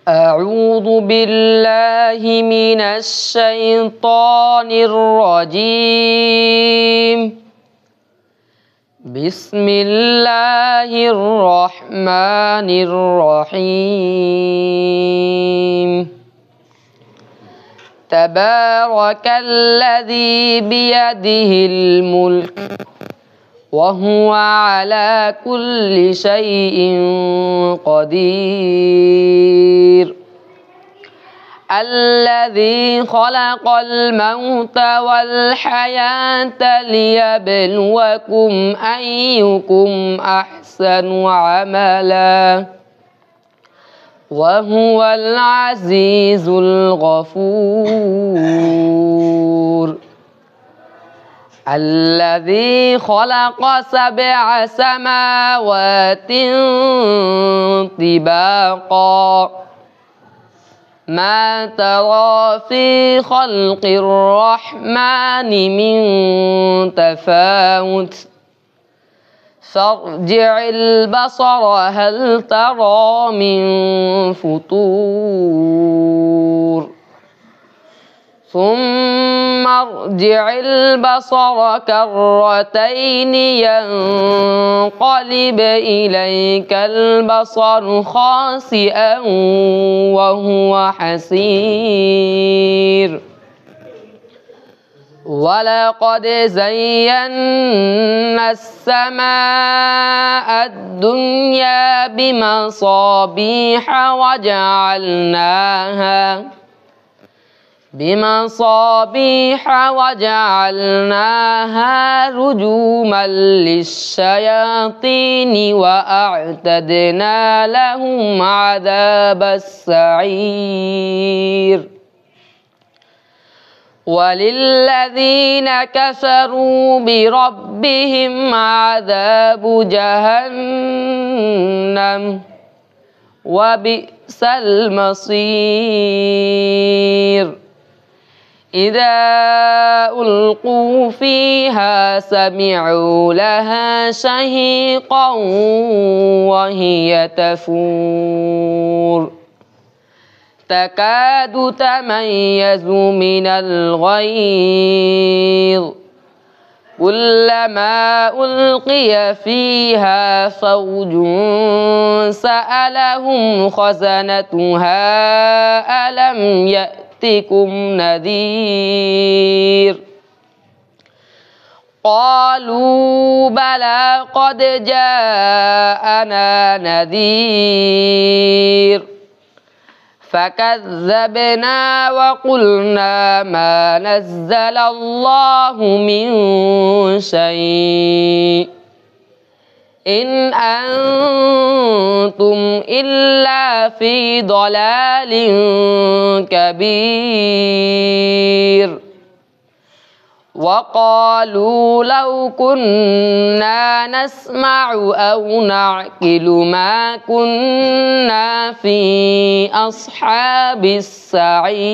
أعوذ بالله من الشيطان الرجيم. بسم الله الرحمن الرحيم. تبارك الذي بيده الملك وهو على كل شيء قدير. الذي خلق الموت والحياة ليبلوكم أيكم أحسن عملا وهو العزيز الغفور. الذي خلق 7 سماوات طباقا ما ترى في خلق الرحمن من تفاوت فارجع البصر هل ترى من فطور ثم ارجع البصر كرتين ينقلب إليك البصر خاسئا وهو حسير. ولقد زينا السماء الدنيا بمصابيح وجعلناها رجوما للشياطين وأعتدنا لهم عذاب السعير. وللذين كفروا بربهم عذاب جهنم وبئس المصير. إذا ألقوا فيها سمعوا لها شهيقا وهي تفور تكاد تميز من الغيظ كلما ألقي فيها فوج سألهم خزنتها ألم يأتكم نذير قالوا بلى قد جاءنا نذير فكذبنا وقلنا ما نزل الله من شيء إن أنتم إلا في ضلال كبير. وقالوا لو كنا نسمع أو نعقل ما كنا في أصحاب السعير.